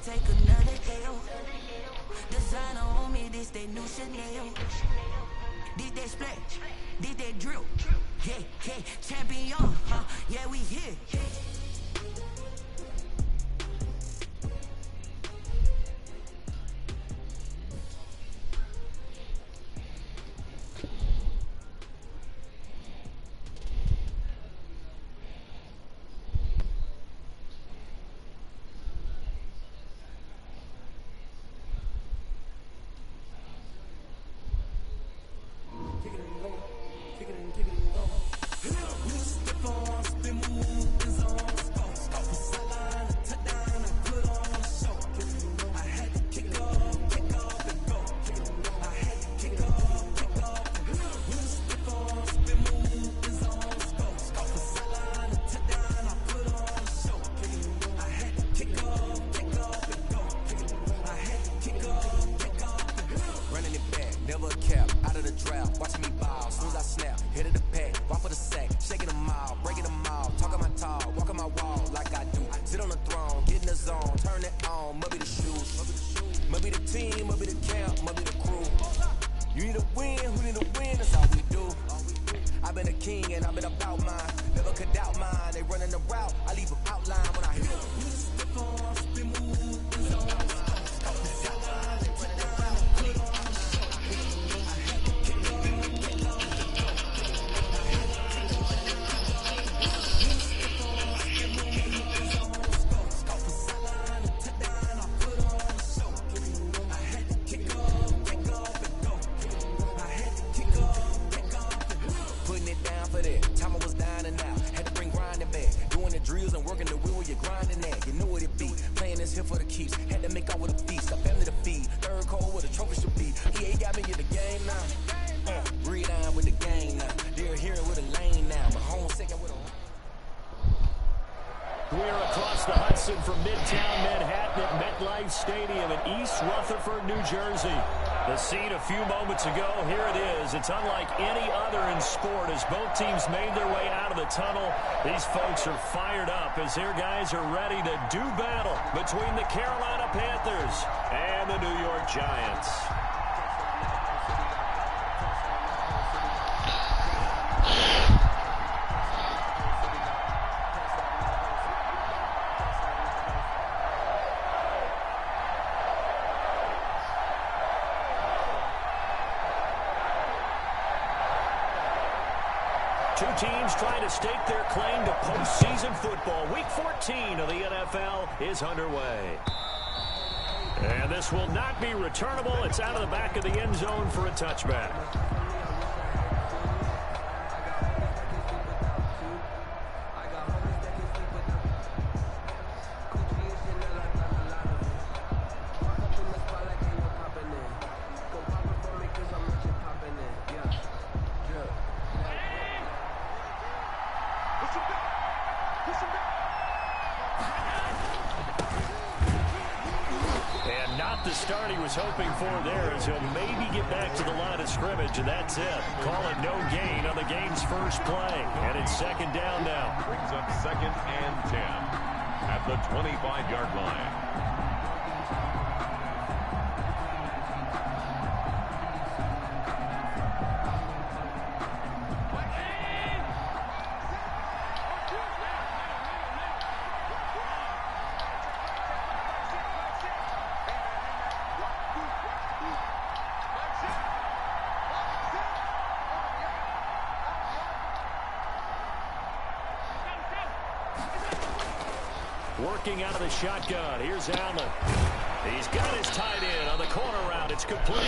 take another L. Designer on me, this they new Chanel. Did they splash? Did they drill? Yeah, yeah, champion, huh? Yeah, we here. From Midtown Manhattan at MetLife Stadium in East Rutherford, New Jersey. The scene a few moments ago, here it is. It's unlike any other in sport as both teams made their way out of the tunnel. These folks are fired up as their guys are ready to do battle between the Carolina Panthers and the New York Giants. Two teams trying to stake their claim to postseason football. Week 14 of the NFL is underway. And this will not be returnable. It's out of the back of the end zone for a touchback. The start he was hoping for there as he'll maybe get back to the line of scrimmage, and that's it. Call it no gain on the game's first play, and it's second down now. Brings up 2nd and 10 at the 25-yard line. Working out of the shotgun. Here's Allen. He's got his tight end on the corner route. It's complete.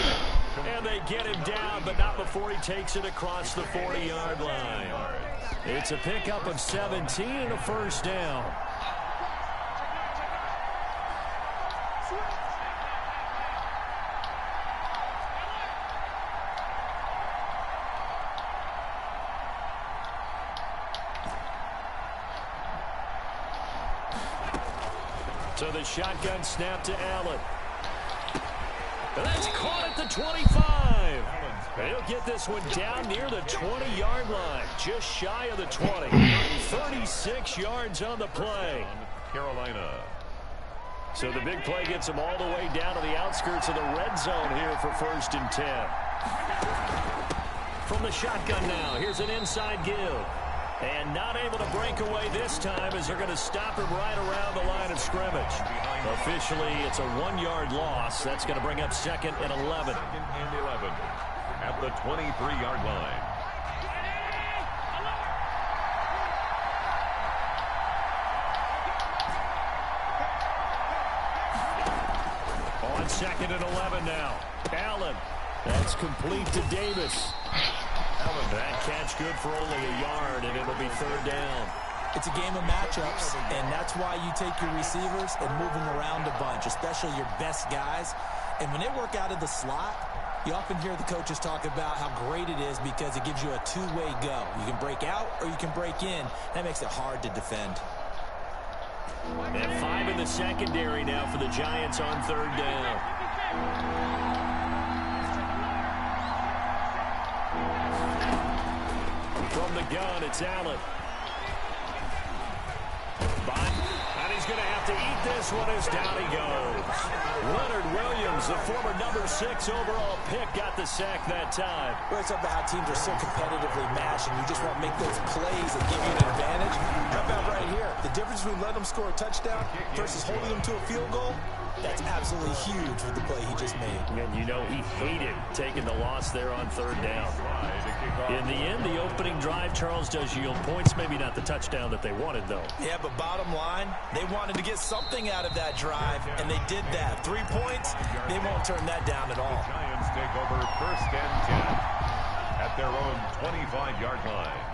And they get him down, but not before he takes it across the 40-yard line. It's a pickup of 17 and a first down. So the shotgun snap to Allen. And that's caught at the 25. He'll get this one down near the 20-yard line, just shy of the 20. 36 yards on the play. Carolina. So the big play gets them all the way down to the outskirts of the red zone here for 1st and 10. From the shotgun now, here's an inside give. And not able to break away this time as they're going to stop him right around the line of scrimmage. Officially, it's a 1-yard loss. That's going to bring up 2nd and 11. 2nd and 11 at the 23-yard line. On 2nd and 11 now. Allen. That's complete to Davis. That catch good for only a yard, and it'll be 3rd down. It's a game of matchups, and that's why you take your receivers and move them around a bunch, especially your best guys. And when they work out of the slot, you often hear the coaches talk about how great it is because it gives you a two-way go. You can break out or you can break in. That makes it hard to defend. And 5 in the secondary now for the Giants on 3rd down. From the gun, it's Allen. And he's going to have to eat this one as down he goes. Leonard Williams, the former number 6 overall pick, got the sack that time. Well, it's about how teams are so competitively matched, and you just want to make those plays that give you an advantage. How about right here? The difference between letting them score a touchdown versus holding them to a field goal, that's absolutely huge with the play he just made. And you know he hated taking the loss there on 3rd down. In the end, the opening drive, Charles, does yield points. Maybe not the touchdown that they wanted, though. Yeah, but bottom line, they wanted to get something out of that drive, and they did that. 3 points, they won't turn that down at all. The Giants take over 1st and 10 at their own 25-yard line.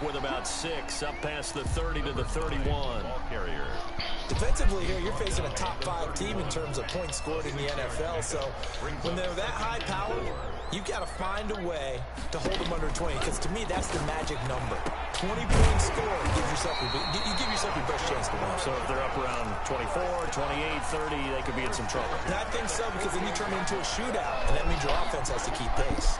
With about 6 up past the 30 to the 31. Ball carrier. Defensively here, you're facing a top 5 team in terms of points scored in the NFL. So when they're that high powered, you've got to find a way to hold them under 20. Because to me, that's the magic number. 20 points scored gives yourself you give yourself your best chance to win. So if they're up around 24, 28, 30, they could be in some trouble. And I think so, because then you turn it into a shootout, and that means your offense has to keep pace.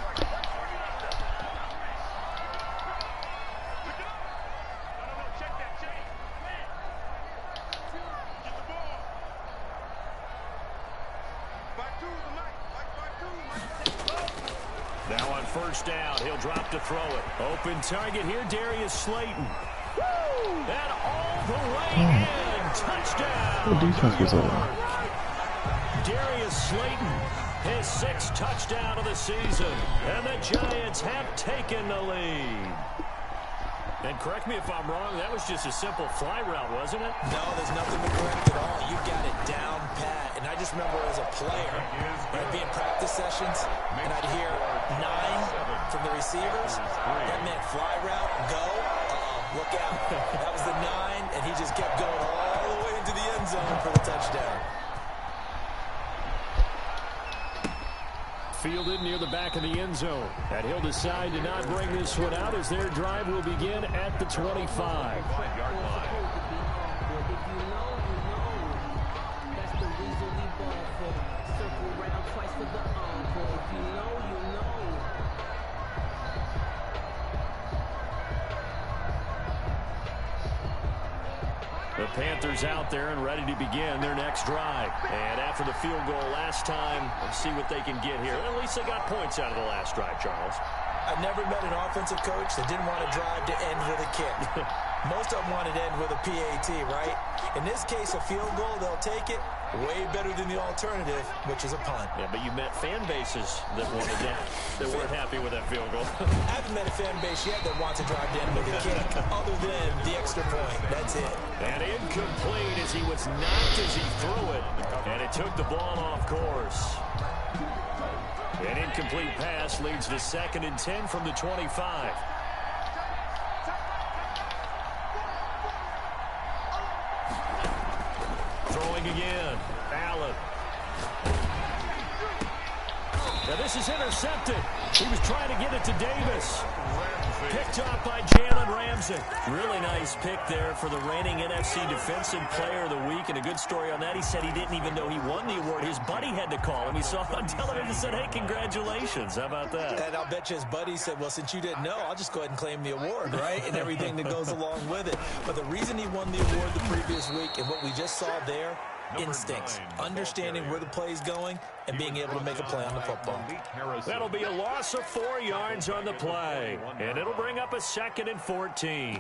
Now on 1st down, he'll drop to throw it. Open target here, Darius Slayton. Woo! And all the way in. Touchdown. What defense was that? Darius Slayton, his 6th touchdown of the season. And the Giants have taken the lead. And correct me if I'm wrong, that was just a simple fly route, wasn't it? No, there's nothing to correct at all. You got it down pat. And I just remember as a player, I'd be in practice sessions, and I'd hear 9 from the receivers. That meant fly route, go. Look out. That was the 9, and he just kept going all the way into the end zone for the touchdown. Fielded near the back of the end zone. And he'll decide to not bring this one out as their drive will begin at the 25. 5-yard line. The Panthers out there and ready to begin their next drive. And after the field goal last time, let's see what they can get here. At least they got points out of the last drive, Charles. I've never met an offensive coach that didn't want to drive to end with a kick. Most of them wanted to end with a PAT, right? In this case, a field goal, they'll take it. Way better than the alternative, which is a punt. Yeah, but you met fan bases that wanted that, that weren't happy with that field goal. I haven't met a fan base yet that wants to drive to end with a kick, other than the extra point. That's it. And incomplete as he was knocked as he threw it. And it took the ball off course. An incomplete pass leads to 2nd and 10 from the 25. Throwing again. Allen. Now this is intercepted. He was trying to get it to Davis. Picked off by Jalen Ramsey. Really nice pick there for the reigning NFC Defensive Player of the Week. And a good story on that, he said he didn't even know he won the award. His buddy had to call him. He saw it on television and said, hey, congratulations. How about that? And I'll bet you his buddy said, well, since you didn't know, I'll just go ahead and claim the award, right? And everything that goes along with it. But the reason he won the award the previous week and what we just saw there, instincts, understanding where the play is going, and being able to make a play on the football. That'll be a loss of 4 yards on the play, and it'll bring up a 2nd and 14.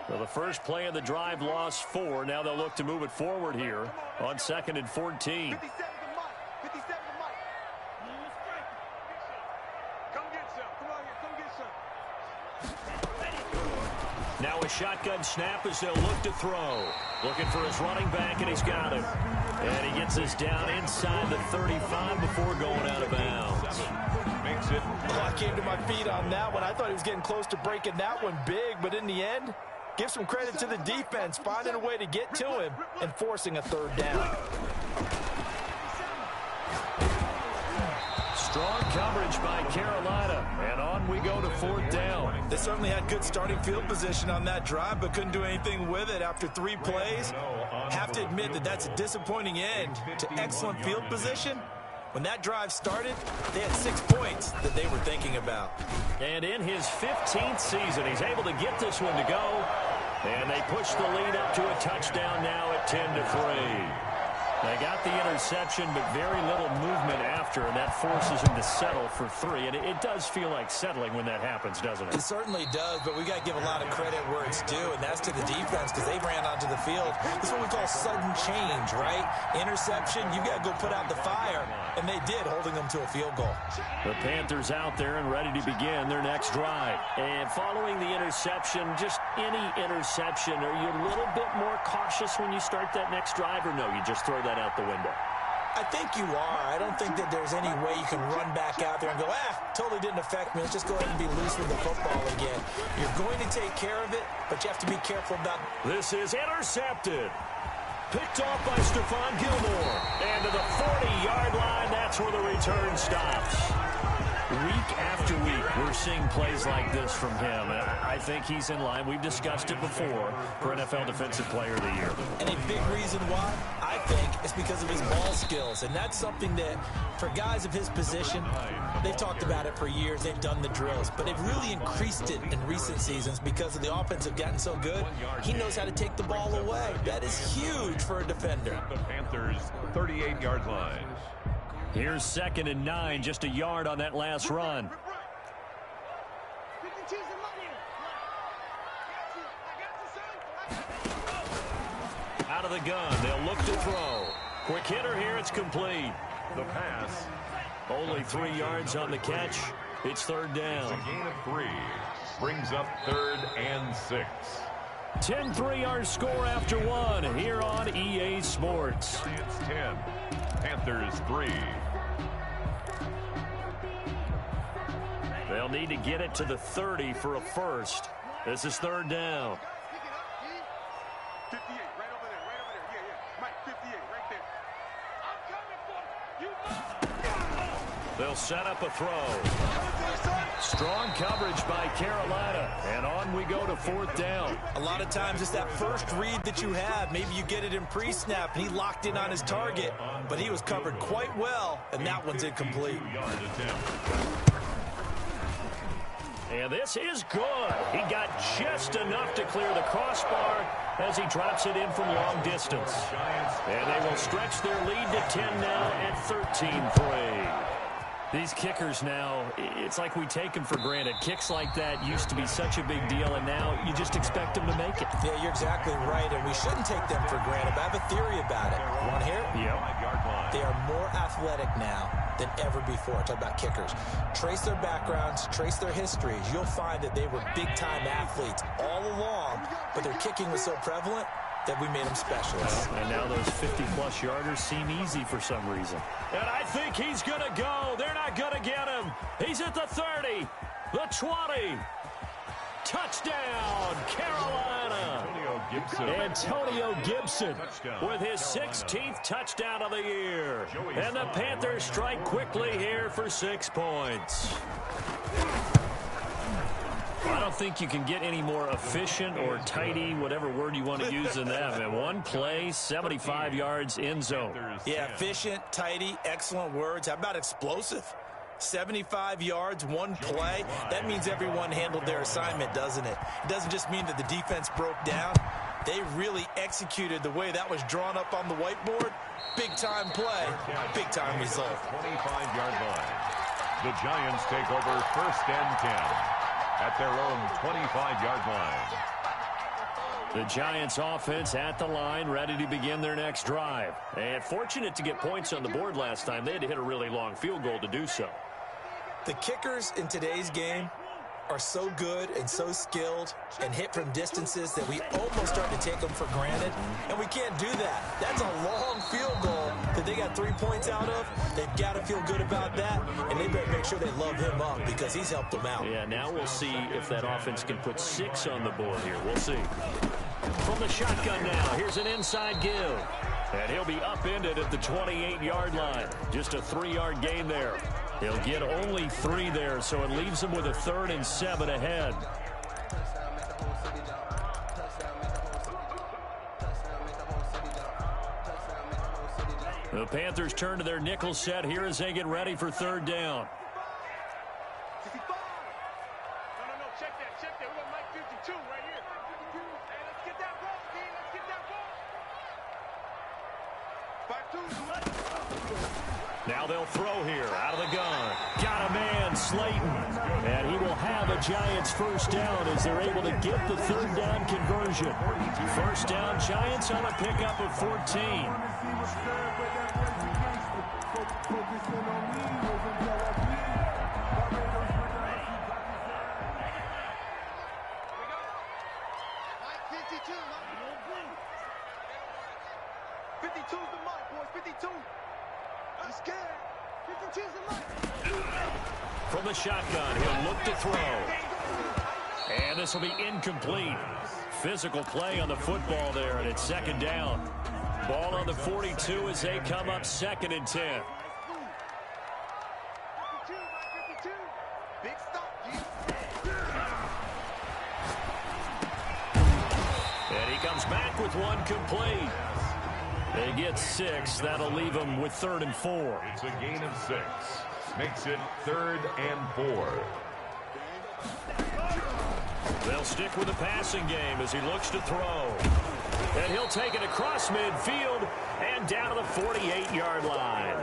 So the first play of the drive lost 4. Now they'll look to move it forward here on 2nd and 14. Now a shotgun snap as they'll look to throw. Looking for his running back, and he's got him. And he gets this down inside the 35 before going out of bounds. Makes it. Well, I came to my feet on that one. I thought he was getting close to breaking that one big, but in the end, give some credit to the defense, finding a way to get to him and forcing a 3rd down. Strong coverage by Carolina, and on we go to 4th down. They certainly had good starting field position on that drive, but couldn't do anything with it after 3 plays. Have to admit that that's a disappointing end to excellent field position. When that drive started, they had 6 points that they were thinking about. And in his 15th season, he's able to get this one to go. And they push the lead up to a touchdown now at 10-3. They got the interception, but very little movement after, and that forces him to settle for 3. And it does feel like settling when that happens, doesn't it? It certainly does, but we got to give a lot of credit where it's due, and that's to the defense because they ran onto the field. This is what we call sudden change, right? Interception, you got to go put out the fire, and they did, holding them to a field goal. The Panthers out there and ready to begin their next drive. And following the interception, just any interception, are you a little bit more cautious when you start that next drive, or no, you just throw that out the window? I think you are. I don't think that there's any way you can run back out there and go, totally didn't affect me. Let's just go ahead and be loose with the football again. You're going to take care of it, but you have to be careful about it. This is intercepted. Picked off by Stephon Gilmore. And to the 40-yard line, that's where the return stops. Week after week, we're seeing plays like this from him. I think he's in line. We've discussed it before for NFL Defensive Player of the Year. And a big reason why, I think, is because of his ball skills. And that's something that, for guys of his position, they've talked about it for years. They've done the drills. But they've really increased it in recent seasons because of the offense have gotten so good. He knows how to take the ball away. That is huge for a defender. The Panthers' 38-yard line. Here's 2nd and 9, just a yard on that last run. Out of the gun, they'll look to throw. Quick hitter here, it's complete. The pass. Only 3 yards on the catch. It's 3rd down. It's a gain of 3. Brings up 3rd and 6. 10-3 our score after 1 here on EA Sports. It's 10. Panthers 3. They'll need to get it to the 30 for a first. This is 3rd down. 58, right over there, yeah. Mike, 58, right there. I'm coming for you. They'll set up a throw. Strong coverage by Carolina, and on we go to 4th down. A lot of times it's that first read that you have. Maybe you get it in pre-snap, and he locked in on his target, but he was covered quite well, and that one's incomplete. And this is good. He got just enough to clear the crossbar as he drops it in from long distance. And they will stretch their lead to 10 now at 13-3. These kickers now, it's like we take them for granted. Kicks like that used to be such a big deal, and now you just expect them to make it. Yeah, you're exactly right, and we shouldn't take them for granted. But I have a theory about it. Want to hear it? Yep. They are more athletic now than ever before. Talk about kickers. Trace their backgrounds, trace their histories. You'll find that they were big-time athletes all along, but their kicking was so prevalent that we made them specialists. And now those 50-plus yarders seem easy for some reason. And I think he's going to go. They're not going to get him. He's at the 30, the 20. Touchdown, Carolina. Antonio Gibson with his 16th touchdown of the year. And the Panthers strike quickly here for 6 points. I don't think you can get any more efficient or tidy, whatever word you want to use in that. And one play, 75 yards in zone. Yeah, efficient, tidy, excellent words. How about explosive? 75 yards, one play. That means everyone handled their assignment, doesn't it? It doesn't just mean that the defense broke down. They really executed the way that was drawn up on the whiteboard. Big-time play, big-time result. 25-yard line. The Giants take over 1st and 10 at their own 25-yard line. The Giants offense at the line, ready to begin their next drive. And fortunate to get points on the board last time. They had to hit a really long field goal to do so. The kickers in today's game are so good and so skilled and hit from distances that we almost start to take them for granted, and we can't do that. That's a long field goal that they got 3 points out of. They've got to feel good about that, and they better make sure they love him up because he's helped them out. Yeah, now we'll see if that offense can put 6 on the board here. We'll see. From the shotgun now, here's an inside give. And he'll be upended at the 28-yard line. Just a 3-yard gain there. He'll get only 3 there, so it leaves him with a 3rd and 7 ahead. The Panthers turn to their nickel set here as they get ready for 3rd down. No, check that. We got Mike 52 right here. Hey, let's get that ball, team. Let's get that ball. 5-2. Now they'll throw here out of the gun. Got a man, Slayton. And he will have a Giants 1st down as they're able to get the 3rd down conversion. 1st down, Giants on a pickup of 14. From the shotgun, he'll look to throw. And this will be incomplete. Physical play on the football there, and it's 2nd down. Ball on the 42 as they come up 2nd and 10. And he comes back with one complete. They get 6. That'll leave them with 3rd and 4. It's a gain of 6. Makes it 3rd and 4. They'll stick with the passing game as he looks to throw. And he'll take it across midfield and down to the 48-yard line.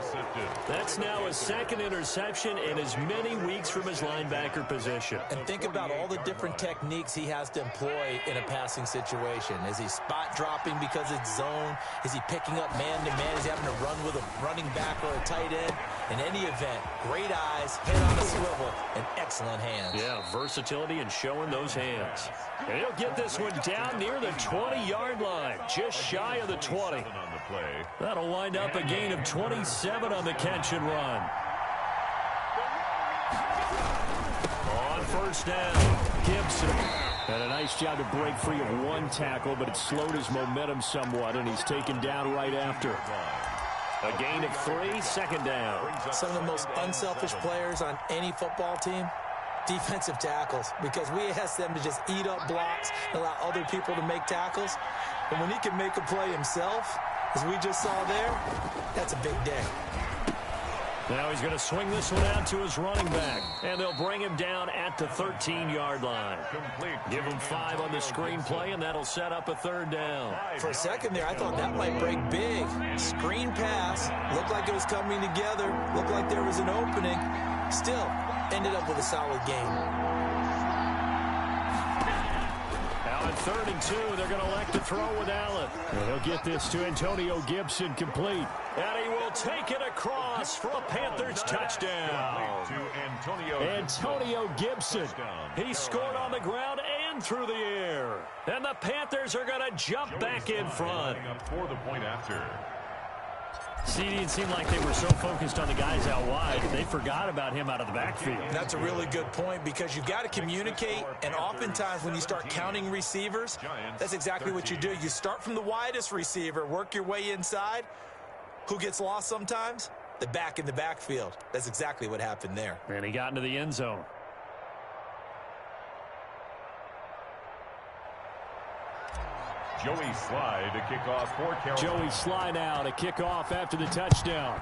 That's now his 2nd interception in as many weeks from his linebacker position. And think about all the different techniques he has to employ in a passing situation. Is he spot dropping because it's zone? Is he picking up man-to-man? Is he having to run with a running back or a tight end? In any event, great eyes, head on a swivel, and excellent hands. Yeah, versatility and showing those hands. And he'll get this one down near the 20-yard line, just shy of the 20. That'll wind up a gain of 27 on the catch and run. On 1st down, Gibson. And a nice job to break free of one tackle, but it slowed his momentum somewhat, and he's taken down right after. A gain of 3, 2nd down. Some of the most unselfish players on any football team, defensive tackles, because we ask them to just eat up blocks, allow other people to make tackles. And when he can make a play himself, as we just saw there, that's a big day. Now he's going to swing this one out to his running back, and they'll bring him down at the 13-yard line. Give him 5 on the screenplay, and that'll set up a 3rd down. For a second there, I thought that might break big. Screen pass, looked like it was coming together, looked like there was an opening. Still, ended up with a solid game. Now on 3rd and 2, they're going to elect to throw with Allen. And he'll get this to Antonio Gibson complete. And he will take it across for a Panthers touchdown. Antonio Gibson. He scored on the ground and through the air. And the Panthers are going to jump back in front. For the point after. CD, it seemed like they were so focused on the guys out wide, they forgot about him out of the backfield. That's a really good point because you've got to communicate, and oftentimes when you start counting receivers, that's exactly what you do. You start from the widest receiver, work your way inside. Who gets lost sometimes? The back in the backfield. That's exactly what happened there. And he got into the end zone. Joey Sly to kick off for Carolina. Joey Sly now to kick off after the touchdown.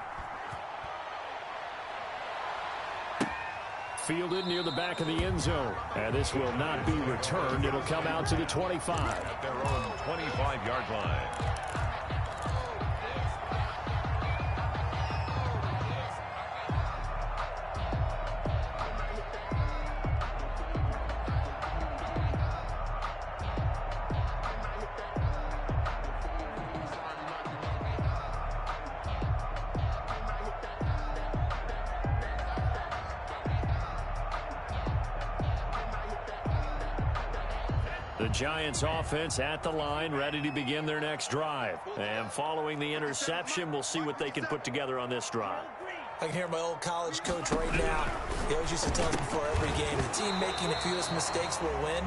Fielded near the back of the end zone. And this will not be returned. It'll come out to the 25. At their own 25-yard line. The Giants offense at the line, ready to begin their next drive. And following the interception, we'll see what they can put together on this drive. I can hear my old college coach right now. He always used to tell us before every game, the team making the fewest mistakes will win.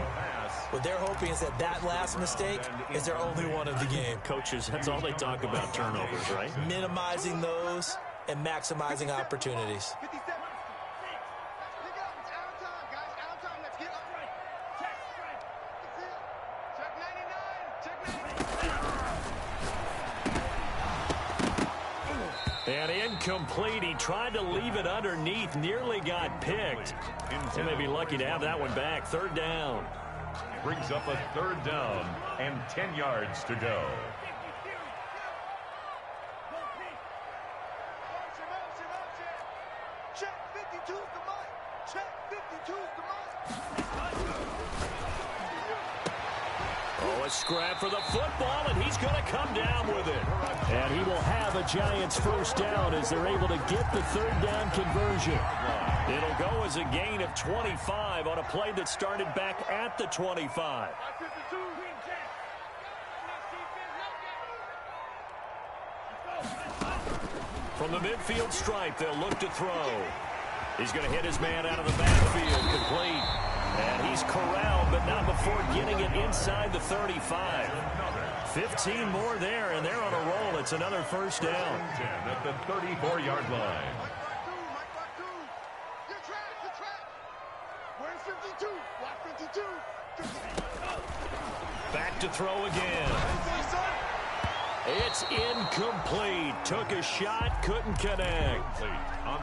What they're hoping is that last mistake is their only one of the game. Coaches, that's all they talk about, turnovers, right? Minimizing those and maximizing opportunities. 57. Pick up. It's out of time, guys. Out of time. Let's get up. Check 99. Check 99. And incomplete. He tried to leave it underneath. Nearly got picked. They may be lucky to have that one back. Third down. Brings up a third down and 10 yards to go. Check 52's the mark. Check 52's the mark. Oh, a scrap for the football, and he's going to come down with it. And he will have a Giants first down as they're able to get the third down conversion. It'll go as a gain of 25 on a play that started back at the 25. From the midfield stripe, they'll look to throw. He's going to hit his man out of the backfield, complete. And he's corralled, but not before getting it inside the 35. 15 more there, and they're on a roll. It's another first down. 10 at the 34-yard line. Back to throw again. It's incomplete. Took a shot, couldn't connect.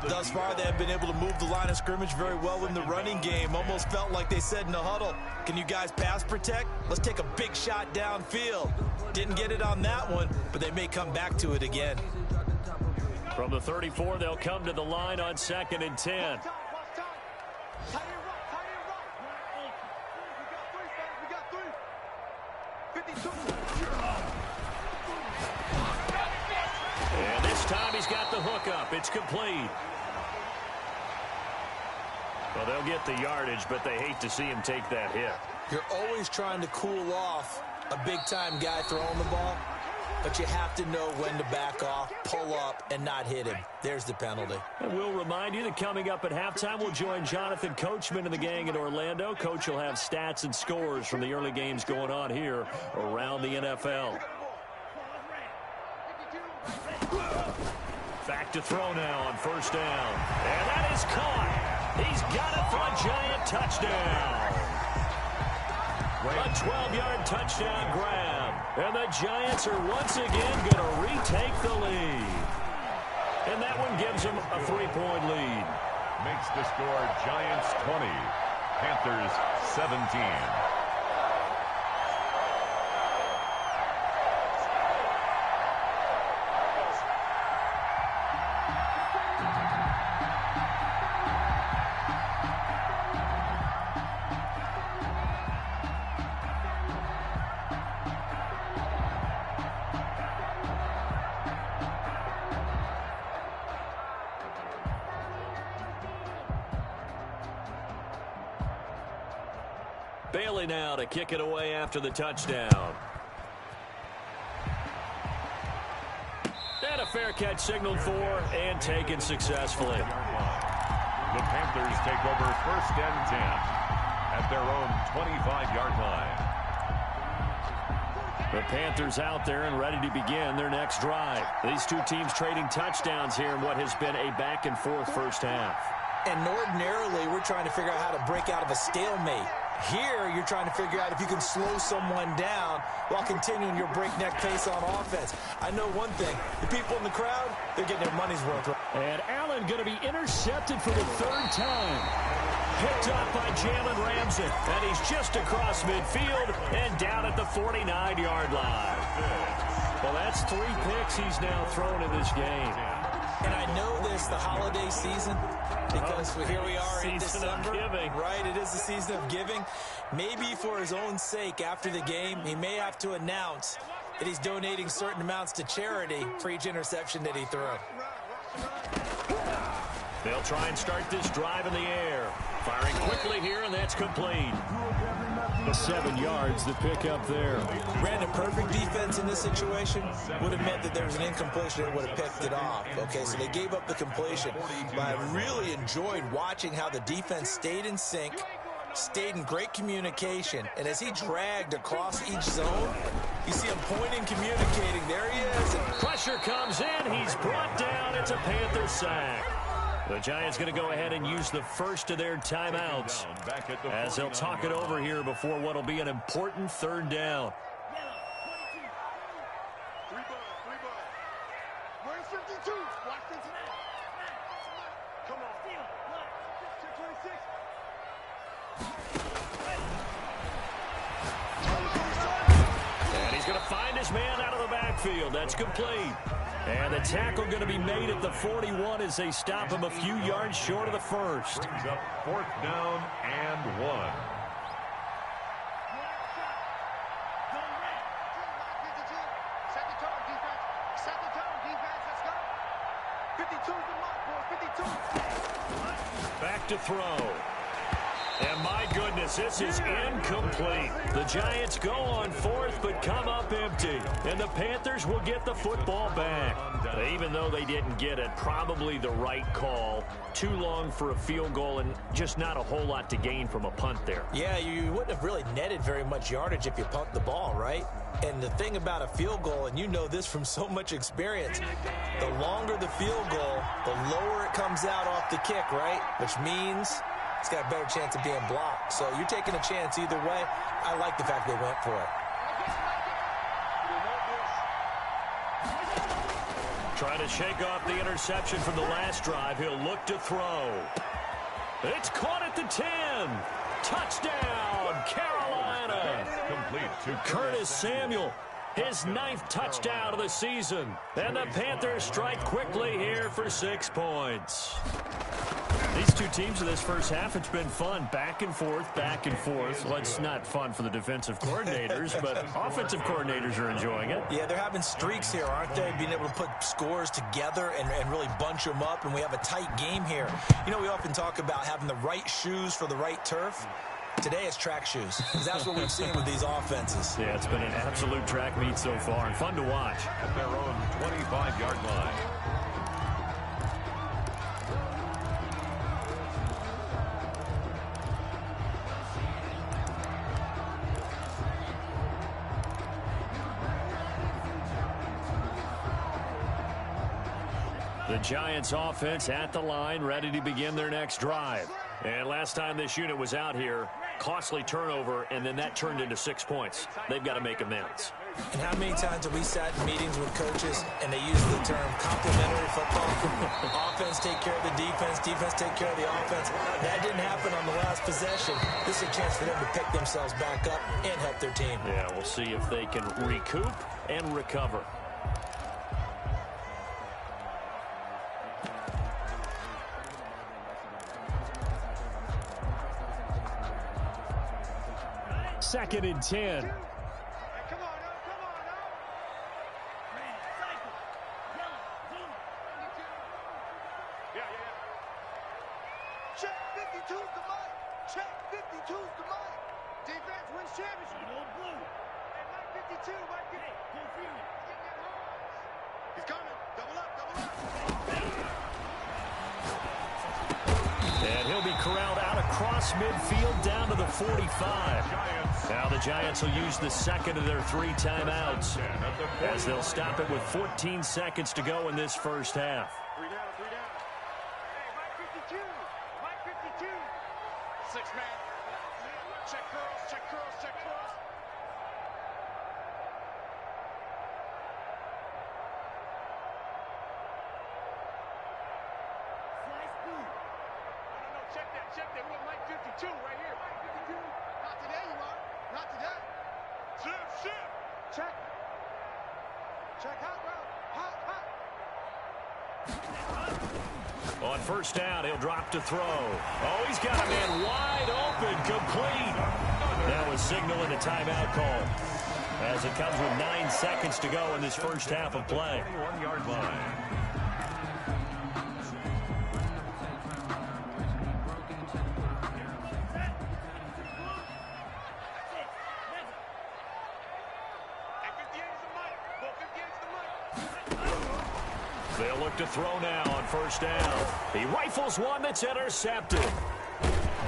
Thus far, they have been able to move the line of scrimmage very well in the running game. Almost felt like they said in the huddle, can you guys pass protect? Let's take a big shot downfield. Didn't get it on that one, but they may come back to it again. From the 34, they'll come to the line on 2nd and 10. And this time he's got the hook up. It's complete. Well, they'll get the yardage, but they hate to see him take that hit. You're always trying to cool off a big-time guy throwing the ball, but you have to know when to back off, pull up, and not hit him. There's the penalty. And we'll remind you that coming up at halftime, we'll join Jonathan Coachman and the gang in Orlando. Coach will have stats and scores from the early games going on here around the NFL. Back to throw now on first down. And that is caught. He's got it for a Giant touchdown. A 12-yard touchdown grab. And the Giants are once again going to retake the lead. And that one gives them a 3-point lead. Makes the score Giants 20, Panthers 17. Bailey now to kick it away after the touchdown. And a fair catch signaled for and taken successfully. The Panthers take over 1st and 10 at their own 25-yard line. The Panthers out there and ready to begin their next drive. These two teams trading touchdowns here in what has been a back-and-forth first half. And ordinarily, we're trying to figure out how to break out of a stalemate. Here, you're trying to figure out if you can slow someone down while continuing your breakneck pace on offense. I know one thing. The people in the crowd, they're getting their money's worth. And Allen going to be intercepted for the 3rd time. Picked up by Jalen Ramsey. And he's just across midfield and down at the 49-yard line. Well, that's 3 picks he's now thrown in this game. And I know this, the holiday season, because here we are in December. Right, it is the season of giving. Maybe for his own sake, after the game, he may have to announce that he's donating certain amounts to charity for each interception that he threw. They'll try and start this drive in the air. Firing quickly here, and that's complete. 7 yards to pick up there. Ran a perfect defense in this situation. Would have meant that there was an incompletion that would have picked it off. Okay, so they gave up the completion. But I really enjoyed watching how the defense stayed in sync, stayed in great communication, and as he dragged across each zone, you see him pointing, communicating. There he is. Pressure comes in. He's brought down. It's a Panther sack. The Giants going to go ahead and use the first of their timeouts as they'll talk it over here before what will be an important 3rd down. Where's 52? Watch this. Come on. 626. And he's going to find his man out of the backfield. That's complete. And the tackle going to be made at the 41 as they stop him a few yards short of the 1st. Brings up 4th down and 1. Set the tone, defense. Set the tone, defense. Let's go. 52's the mark, boys. 52. Back to throw. And my goodness, this is incomplete. The Giants go on 4th but come up empty. And the Panthers will get the football back. Even though they didn't get it, probably the right call. Too long for a field goal and just not a whole lot to gain from a punt there. Yeah, you wouldn't have really netted very much yardage if you pumped the ball, right? And the thing about a field goal, and you know this from so much experience, the longer the field goal, the lower it comes out off the kick, right? Which means it's got a better chance of being blocked. So you're taking a chance either way. I like the fact they went for it. Trying to shake off the interception from the last drive. He'll look to throw. It's caught at the 10. Touchdown, Carolina. Complete to Curtis Samuel, his 9th touchdown of the season. And the Panthers strike quickly here for 6 points. These two teams in this first half, it's been fun. Back and forth, back and forth. Well, it's not fun for the defensive coordinators, but offensive coordinators are enjoying it. Yeah, they're having streaks here, aren't they? Being able to put scores together and really bunch them up, and we have a tight game here. You know, we often talk about having the right shoes for the right turf. Today it's track shoes, because that's what we've seen with these offenses. Yeah, it's been an absolute track meet so far, and fun to watch. at their own 25-yard line. The Giants offense at the line, ready to begin their next drive. And last time this unit was out here, costly turnover, and then that turned into 6 points. They've got to make amends. And how many times have we sat in meetings with coaches and they use the term complementary football? Offense take care of the defense, defense take care of the offense. That didn't happen on the last possession. This is a chance for them to pick themselves back up and help their team. Yeah, we'll see if they can recoup and recover. Second and 10. Check 52's the mic. Check 52's the mic. Defense wins championship. Blue. Hey, Mike 52, Mike 52. He's coming. Double will be corralled out across midfield down to the 45. Now the Giants will use the second of their 3 timeouts as they'll stop it with 14 seconds to go in this first half. 3 down, 3 down. Hey, Mike 52. Mike 52. 6 man. Check curls, check curls, check curls. No, check that, check that. We're Mike 52 right here. Mike 52. Not today, you are. Not today. Shift. Check. Check hot, bro. Hot. On first down, he'll drop to throw. Oh, he's got a man wide open, complete. That was signaling a timeout call as it comes with 9 seconds to go in this first half of play. 21-yard line. They'll look to throw now on first down. He rifles one that's intercepted.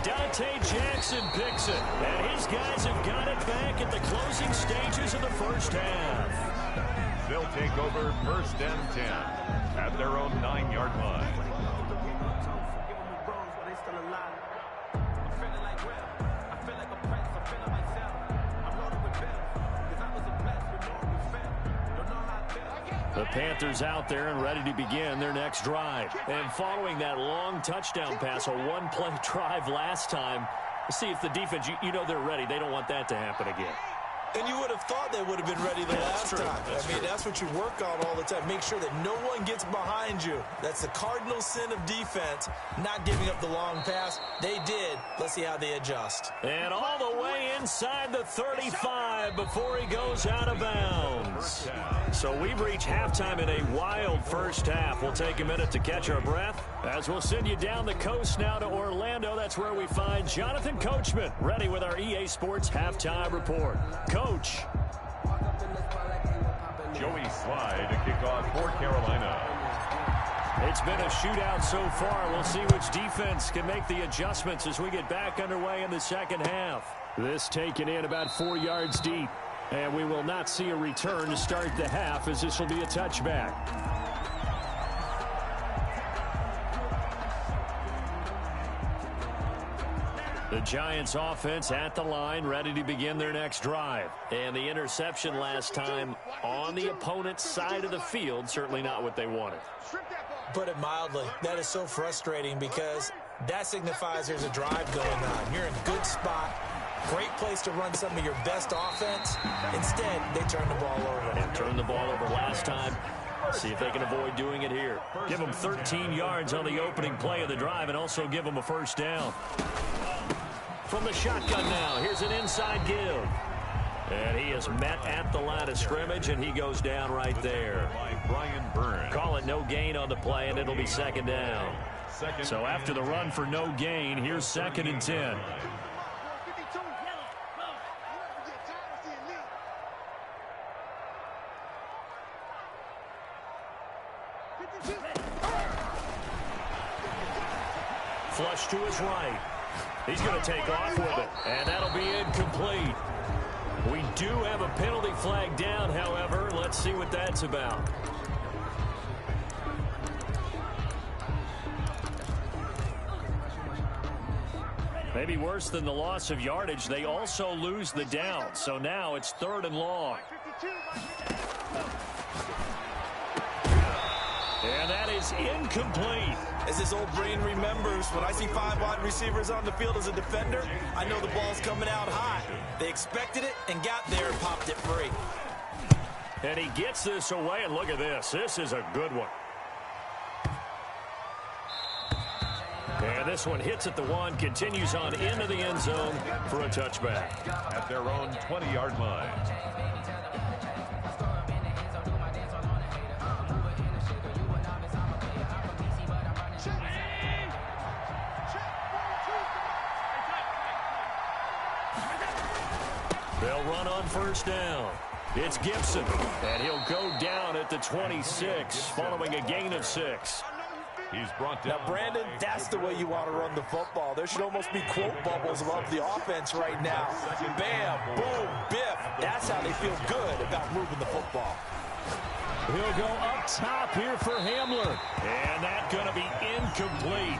Dante Jackson picks it, and his guys have got it back at the closing stages of the first half. They'll take over first and 10 at their own 9-yard line. The Panthers out there and ready to begin their next drive. And following that long touchdown pass, a one-play drive last time, see if the defense, you know they're ready. They don't want that to happen again. And you would have thought they would have been ready the last time. That's what you work on all the time. Make sure that no one gets behind you. That's the cardinal sin of defense, not giving up the long pass. They did. Let's see how they adjust. And all the way inside the 35 before he goes out of bounds. So we've reached halftime in a wild first half. We'll take a minute to catch our breath as we'll send you down the coast now to Orlando. That's where we find Jonathan Coachman ready with our EA Sports halftime report. Coach. Joey Slye to kick off for Carolina. It's been a shootout so far. We'll see which defense can make the adjustments as we get back underway in the second half. This taken in about 4 yards deep. And we will not see a return to start the half as this will be a touchback. The Giants offense at the line, ready to begin their next drive. And the interception last time on the opponent's side of the field, certainly not what they wanted. Put it mildly, that is so frustrating because that signifies there's a drive going on. You're in a good spot. Great place to run some of your best offense. Instead, they turn the ball over. And turned the ball over last time. See if they can avoid doing it here. Give them 13 yards on the opening play of the drive and also give them a first down. From the shotgun now, here's an inside give. And he is met at the line of scrimmage, and he goes down right there. Brian Burns. Call it no gain on the play, and it'll be second down. So after the run for no gain, here's 2nd and 10. Flush to his right. He's going to take off with it, and that'll be incomplete. We do have a penalty flag down, however. Let's see what that's about. Maybe worse than the loss of yardage, they also lose the down. So now it's 3rd and long. And that is incomplete. As this old brain remembers, when I see 5 wide receivers on the field as a defender, I know the ball's coming out hot. They expected it and got there and popped it free. And he gets this away, and look at this. This is a good one. And this one hits at the 1, continues on into the end zone for a touchback. At their own 20-yard line. They'll run on first down. It's Gibson, and he'll go down at the 26 following a gain of 6. He's brought down. Now, Brandon, that's the way you want to run the football. There should almost be quote bubbles above the offense right now. Bam, boom, biff. That's how they feel good about moving the football. He'll go up top here for Hamler. And that's going to be incomplete.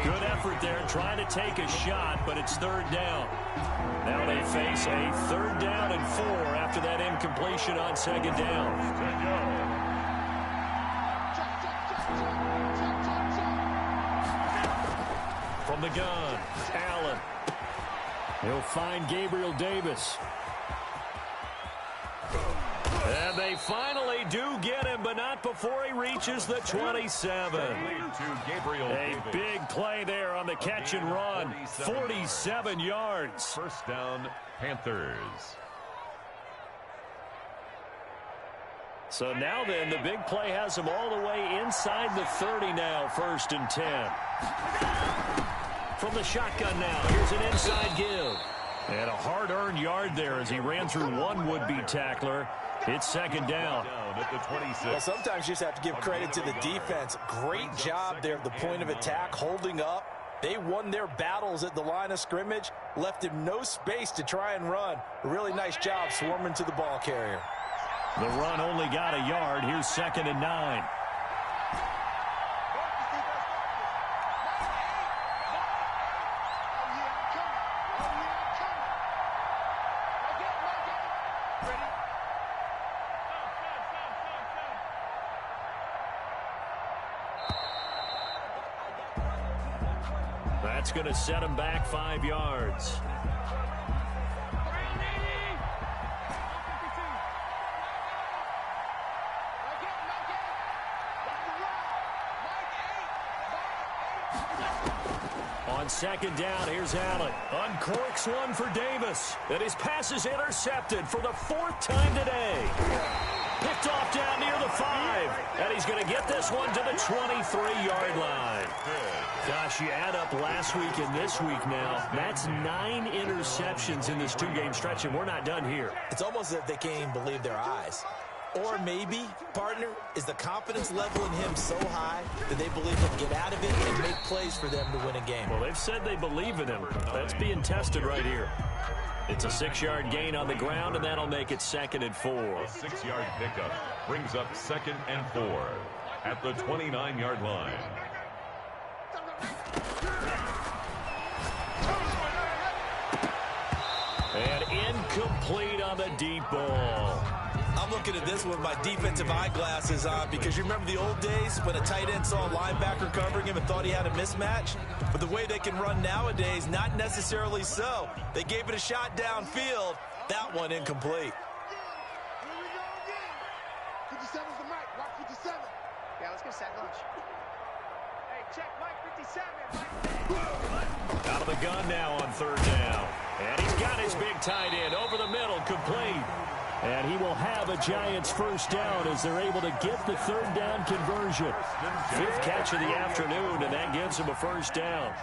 Good effort there trying to take a shot, but it's third down. Now they face a third down and 4 after that incompletion on second down. From the gun, Allen. He'll find Gabriel Davis. And they finally do get him, but not before he reaches the 27. A big play there on the catch and run. 47 yards. First down, Panthers. So now then, the big play has him all the way inside the 30 now, 1st and 10. From the shotgun now, here's an inside give. And a hard-earned yard there as he ran through one would-be tackler. It's second down. At the 26. Well, sometimes you just have to give credit to the defense. Great job there at the point of attack, holding up. They won their battles at the line of scrimmage, left him no space to try and run. A really nice job swarming to the ball carrier. The run only got a yard. Here's 2nd and 9. That's going to set him back 5 yards. On second down, here's Allen. Uncorks one for Davis. And his pass is intercepted for the 4th time today. Picked off down near the 5. And he's going to get this one to the 23-yard line. Gosh, you add up last week and this week now. That's 9 interceptions in this 2-game stretch, and we're not done here. It's almost as if they can't even believe their eyes. Or maybe, partner, is the confidence level in him so high that they believe he'll get out of it and make plays for them to win a game. Well, they've said they believe in him. That's being tested right here. It's a 6-yard gain on the ground, and that'll make it 2nd and 4. A 6-yard pickup brings up 2nd and 4 at the 29-yard line. And incomplete on the deep ball. I'm looking at this with my defensive eyeglasses on because you remember the old days when a tight end saw a linebacker covering him and thought he had a mismatch? But the way they can run nowadays, not necessarily so. They gave it a shot downfield. That one incomplete. Here we go again. 57's the mic. Rock 57. Yeah, let's get a sack lunch. Hey, check Mike 57. Out of the gun now on 3rd down. And he's got his big tight end over the middle, complete. And he will have a Giants first down as they're able to get the 3rd down conversion. 5th catch of the afternoon, and that gives him a first down.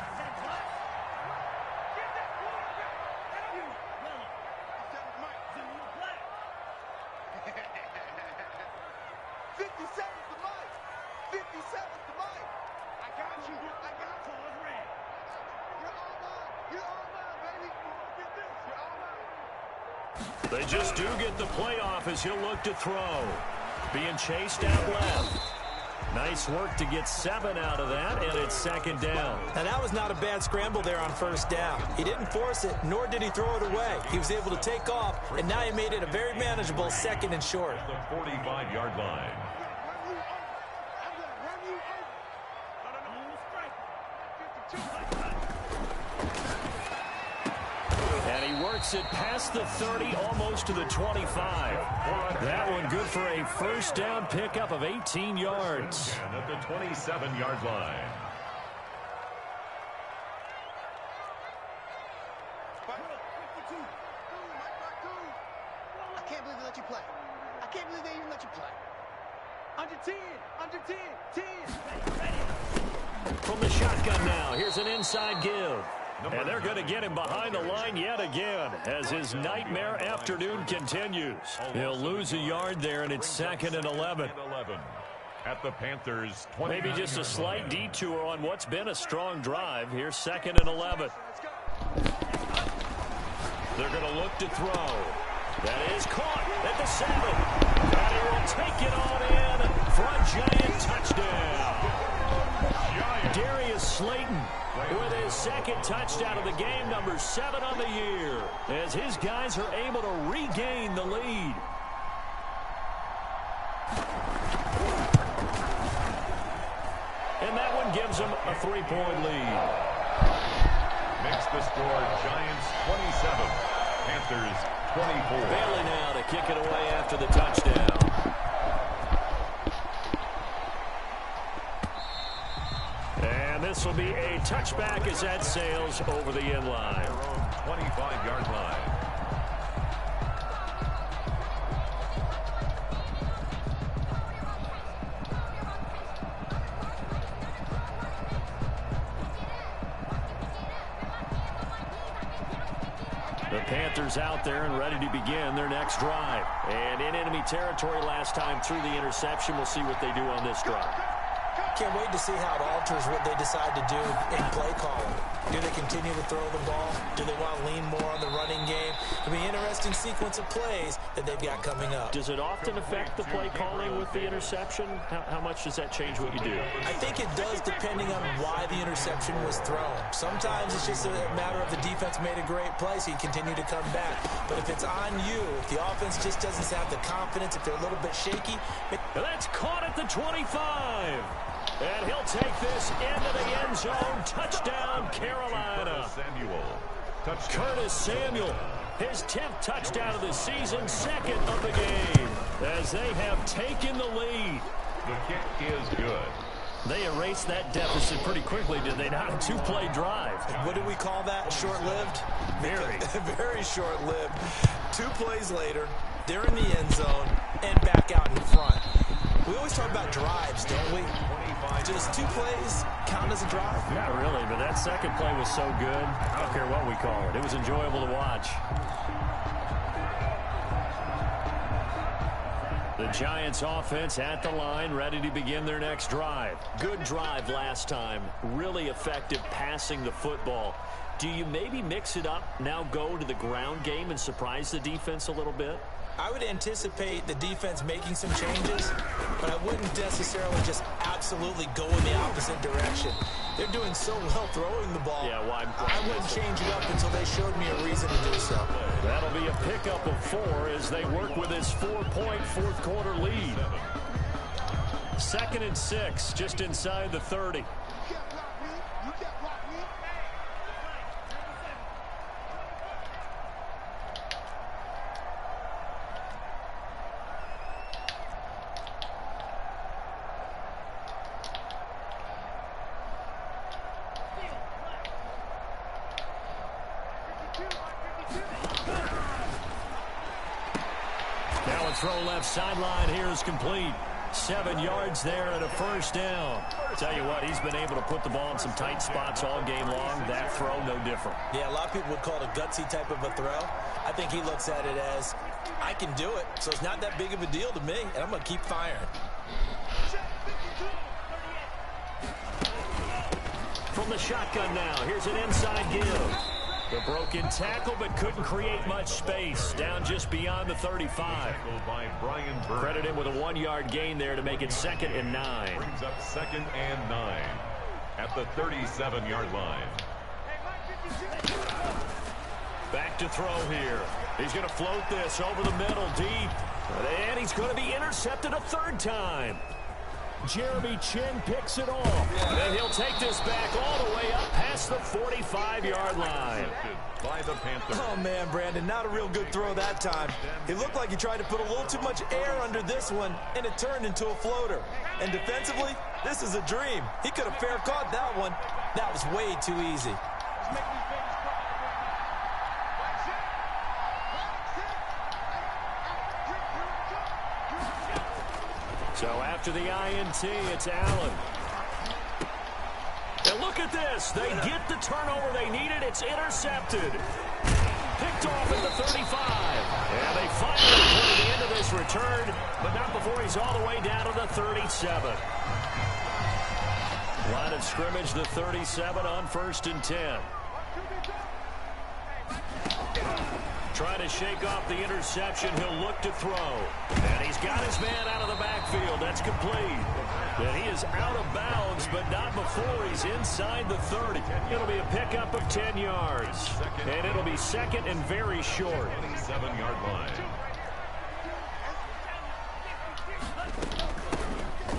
They just do get the playoff as he'll look to throw. Being chased out left. Nice work to get 7 out of that, and it's 2nd down. Now, that was not a bad scramble there on 1st down. He didn't force it, nor did he throw it away. He was able to take off, and now he made it a very manageable 2nd and short. The 45-yard line. And he works it past the 30, almost to the 25. That one good for a first down pickup of 18 yards. And at the 27-yard line. I can't believe they let you play. I can't believe they even let you play. Under 10, under 10, 10. From the shotgun now, here's an inside give. And they're going to get him behind the line yet again as his nightmare afternoon continues. He'll lose a yard there, and it's 2nd and 11. At the Panthers' 20. Maybe just a slight detour on what's been a strong drive. Here's 2nd and 11. They're going to look to throw. That is caught at the 7. And he will take it on in for a Giant touchdown. Darius Slayton with his 2nd touchdown of the game, number 7 on the year, as his guys are able to regain the lead. And that one gives them a 3-point lead. Makes the score Giants 27, Panthers 24. Bailey now to kick it away after the touchdown. And this will be a touchback as that sails over the end line. Their own 25-yard line. The Panthers out there and ready to begin their next drive. And in enemy territory last time through the interception. We'll see what they do on this drive. Can't wait to see how it alters what they decide to do in play calling. Do they continue to throw the ball? Do they want to lean more on the running game? It'll be an interesting sequence of plays that they've got coming up. Does it often affect the play calling with the interception? How much does that change what you do? I think it does, depending on why the interception was thrown. Sometimes it's just a matter of the defense made a great play, so you continue to come back. But if it's on you, if the offense just doesn't have the confidence, if they're a little bit shaky. That's caught at the 25. And he'll take this into the end zone. Touchdown, Carolina. Curtis Samuel, his 10th touchdown of the season, 2nd of the game, as they have taken the lead. The kick is good. They erased that deficit pretty quickly, did they not? A 2-play drive. What do we call that? Short-lived? Very. Very short-lived. 2 plays later, they're in the end zone and back out in front. We always talk about drives, don't we? Does 2 plays count as a drive? Not really, but that 2nd play was so good. I don't care what we call it. It was enjoyable to watch. The Giants offense at the line, ready to begin their next drive. Good drive last time. Really effective passing the football. Do you maybe mix it up, now go to the ground game and surprise the defense a little bit? I would anticipate the defense making some changes, but I wouldn't necessarily just absolutely go in the opposite direction. They're doing so well throwing the ball. Yeah, why? I wouldn't change it up until they showed me a reason to do so. That'll be a pickup of 4 as they work with this 4-point fourth-quarter lead. 2nd and 6, just inside the 30. Now a throw left sideline here is complete. 7 yards there and a 1st down. Tell you what, he's been able to put the ball in some tight spots all game long. That throw, no different. Yeah, a lot of people would call it a gutsy type of a throw. I think he looks at it as, I can do it, so it's not that big of a deal to me, and I'm going to keep firing. From the shotgun now, here's an inside give. The broken tackle, but couldn't create much space. Down just beyond the 35. Credit him with a 1-yard gain there to make it 2nd and 9. Brings up 2nd and 9 at the 37-yard line. Back to throw here. He's going to float this over the middle deep. And he's going to be intercepted a 3rd time. Jeremy Chin picks it off. And he'll take this back all the way up past the 45-yard line. By the Panthers. Oh, man, Brandon, not a real good throw that time. It looked like he tried to put a little too much air under this one, and it turned into a floater. And defensively, this is a dream. He could have fair caught that one. That was way too easy. So after the INT, it's Allen. And look at this. They get the turnover they needed. It's intercepted. Picked off at the 35. And they finally put an end to this return. return, but not before he's all the way down to the 37. Line of scrimmage, the 37 on 1st and 10. Trying to shake off the interception. He'll look to throw. And he's got his man out of the backfield. That's complete. And he is out of bounds, but not before he's inside the 30. It'll be a pickup of 10 yards. And it'll be second and very short. 7-yard line.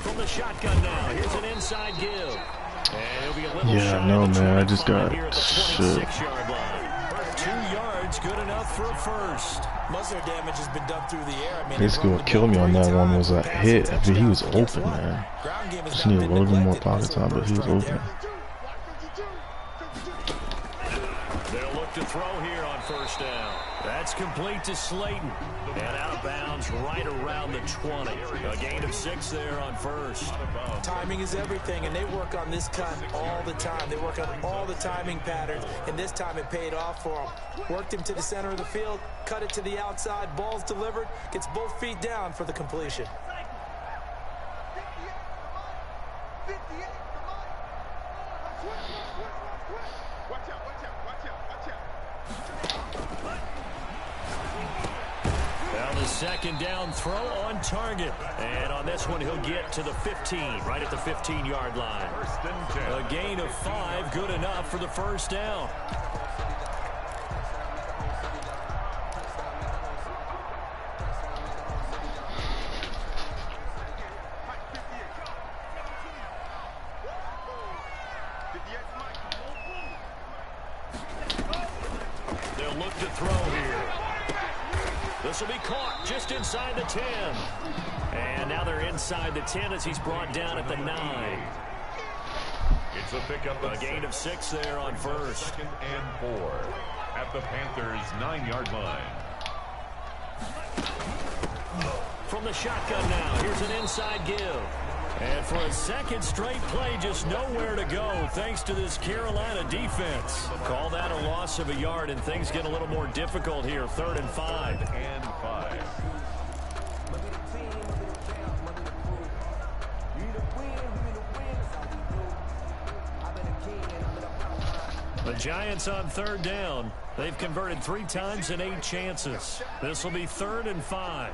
From the shotgun now. Here's an inside give. And it'll be a little Yeah, no, man. I just got shit. 26-yard line. 2 yards, good enough for a first. Most of their damage has been done through the air. I mean, Basically, what killed me on that one was a hit. I mean, he was open, man. Just need a little bit more pocket time, but he was open. They'll look to throw here on 1st down. That's complete to Slayton. And out of bounds right around the 20. A gain of 6 there on 1st. Timing is everything, and they work on this cut all the time. They work on all the timing patterns, and this time it paid off for them. Worked him to the center of the field, cut it to the outside, ball's delivered, gets both feet down for the completion. Second down throw on target. And on this one, he'll get to the 15, right at the 15-yard line. A gain of 5, good enough for the 1st down. They'll look to throw here. This will be caught just inside the 10. And now they're inside the 10 as he's brought down at the 9. It's a pickup of a gain of 6 there on 1st. 2nd and 4 at the Panthers' 9-yard line. From the shotgun now, here's an inside give. And for a second straight play, just nowhere to go thanks to this Carolina defense. Call that a loss of a yard, and things get a little more difficult here. 3rd and 5. 3rd and 5. The Giants on 3rd down. They've converted 3 times in 8 chances. This will be 3rd and 5.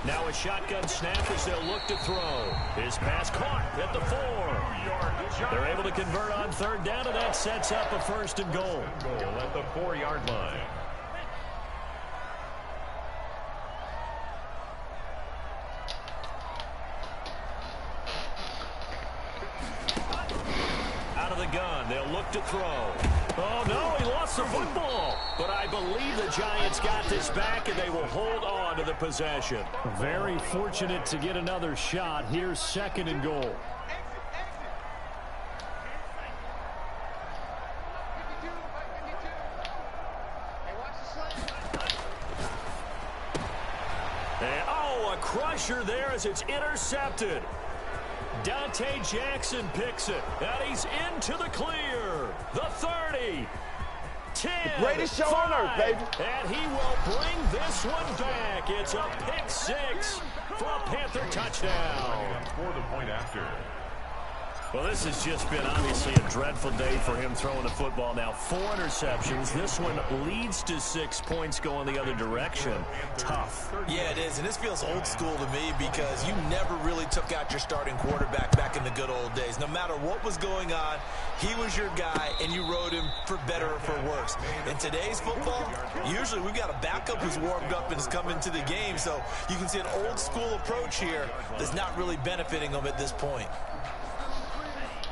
Now a shotgun snap as they'll look to throw. His pass caught at the 4. They're able to convert on 3rd down, and that sets up a 1st and goal. At the 4-yard line. Out of the gun, they'll look to throw. Oh, no, he lost the football. But I believe the Giants got this back, and they will hold on to the possession. Very fortunate to get another shot. Here's 2nd and goal. And, oh, a crusher there as it's intercepted. Dante Jackson picks it, and he's into the clear. The 30, 10, the greatest show 5, on earth, baby. And he will bring this one back. It's a pick 6 for a Panther touchdown. For the point after. Well, this has just been obviously a dreadful day for him throwing the football. Now 4 interceptions. This one leads to 6 points going the other direction. Tough. Yeah, it is, and this feels old school to me because you never really took out your starting quarterback back in the good old days. No matter what was going on, he was your guy, and you rode him for better or for worse. In today's football, usually we've got a backup who's warmed up and has come into the game, so you can see an old school approach here that's not really benefiting them at this point.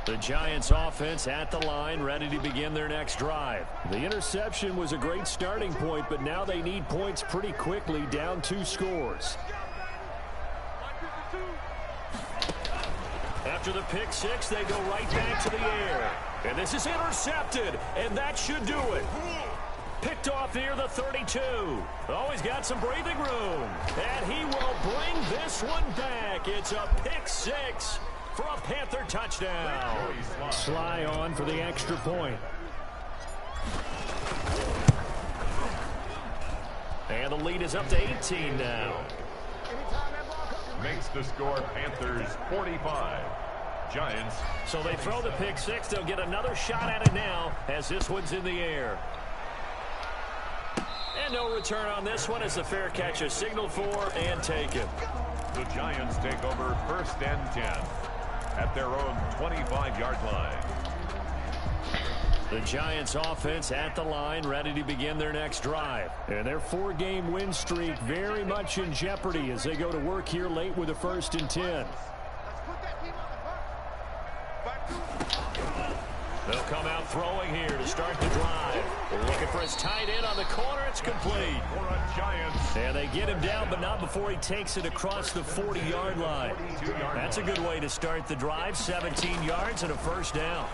The Giants offense at the line, ready to begin their next drive. The interception was a great starting point, but now they need points pretty quickly, down 2 scores. After the pick 6, they go right back to the air. And this is intercepted, and that should do it. Picked off near the 32. Oh, he's got some breathing room. And he will bring this one back. It's a pick 6. For a Panther touchdown. Sly on for the extra point. And the lead is up to 18 now. Makes the score Panthers 45. Giants. So they throw the pick six. They'll get another shot at it now as this one's in the air. And no return on this one as the fair catch is signaled for and taken. The Giants take over 1st and 10 at their own 25-yard line. The Giants offense at the line, ready to begin their next drive. And their 4-game win streak very much in jeopardy as they go to work here late with a 1st and 10. They'll come out throwing here to start the drive. They're looking for his tight end on the corner. It's complete. And they get him down, but not before he takes it across the 40-yard line. That's a good way to start the drive. 17 yards and a 1st down.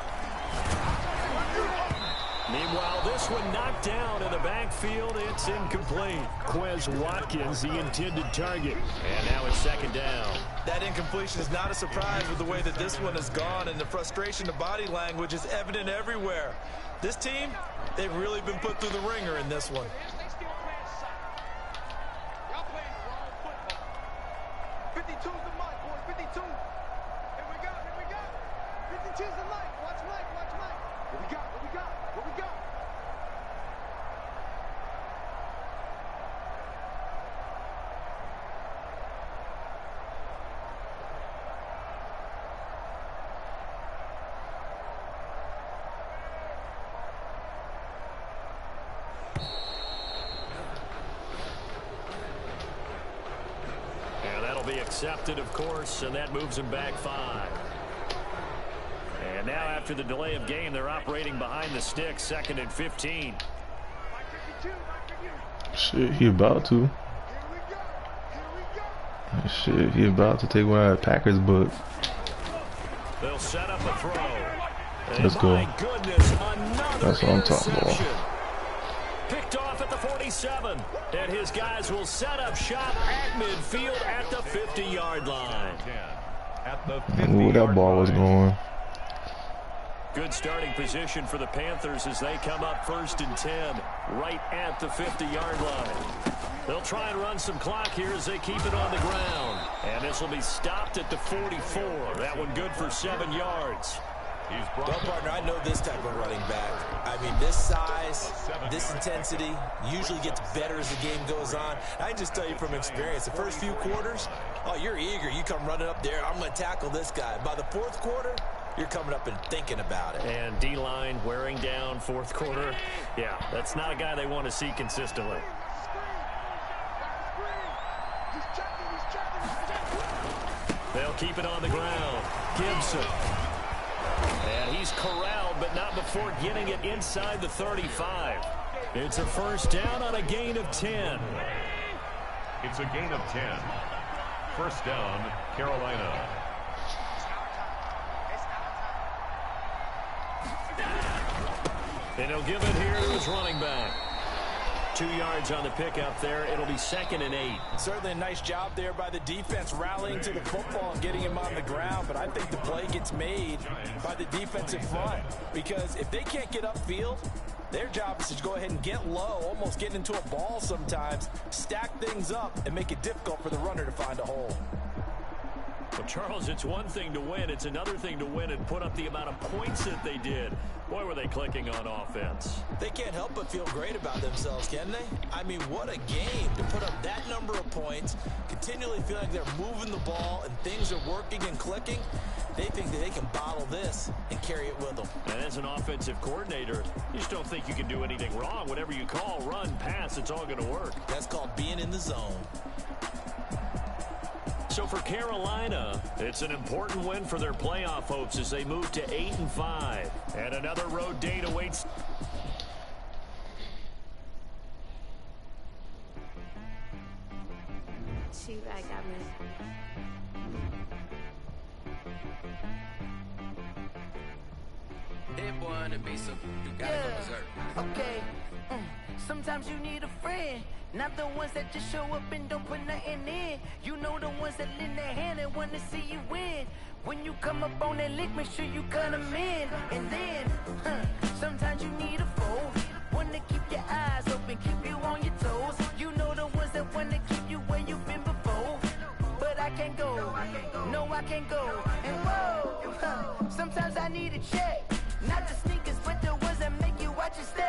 Meanwhile, this one knocked down in the backfield. It's incomplete. Quez Watkins, the intended target. And now it's 2nd down. That incompletion is not a surprise with the way that this one has gone, and the frustration, the body language is evident everywhere. This team, they've really been put through the ringer in this one. Y'all playing the wrong football. 52's the mic, boys. 52. Here we go. 52's the mic. Watch Mike. What we got? Be accepted, of course, and that moves him back 5. And now after the delay of game, they're operating behind the sticks, 2nd and 15. Shit, he about to. Shit, he about to take one out of Packers' book. They'll set up a throw. Let's go. My goodness, that's what I'm talking about. Picked off at the 47, and his guys will set up shop at midfield at the 50-yard line. Ooh, that ball was going. Good starting position for the Panthers as they come up 1st and 10, right at the 50-yard line. They'll try and run some clock here as they keep it on the ground. And this will be stopped at the 44. That one good for 7 yards. Well, partner, I know this type of running back. I mean, this size, this intensity usually gets better as the game goes on. I can just tell you from experience, the first few quarters, oh, you're eager. You come running up there, I'm going to tackle this guy. By the 4th quarter, you're coming up and thinking about it. And D-line wearing down 4th quarter. Yeah, that's not a guy they want to see consistently. They'll keep it on the ground. Gibson. And he's corralled, but not before getting it inside the 35. It's a 1st down on a gain of 10. It's a gain of 10. 1st down, Carolina. And he'll give it here to his running back. 2 yards on the pickup there. It'll be 2nd and 8. Certainly a nice job there by the defense rallying to the football and getting him on the ground. But I think the play gets made by the defensive front. Because if they can't get upfield, their job is to go ahead and get low, almost get into a ball sometimes, stack things up, and make it difficult for the runner to find a hole. Well, Charles, it's one thing to win. It's another thing to win and put up the amount of points that they did. Boy, were they clicking on offense. They can't help but feel great about themselves, can they? I mean, what a game to put up that number of points, continually feeling like they're moving the ball and things are working and clicking. They think that they can bottle this and carry it with them. And as an offensive coordinator, you just don't think you can do anything wrong. Whatever you call, run, pass, it's all going to work. That's called being in the zone. So for Carolina, it's an important win for their playoff hopes as they move to 8-5. And another road date awaits. I got me. That boy on the beat, so you gotta go berserk. Okay. Sometimes you need a friend, not the ones that just show up and don't put nothing in. You know the ones that lend their hand and want to see you win. When you come up on that lick, make sure you cut them in. And then, sometimes you need a foe, one to keep your eyes open, keep you on your toes. You know the I can't go. And whoa, sometimes I need a check. Not the sneakers, but the ones that make you watch your step.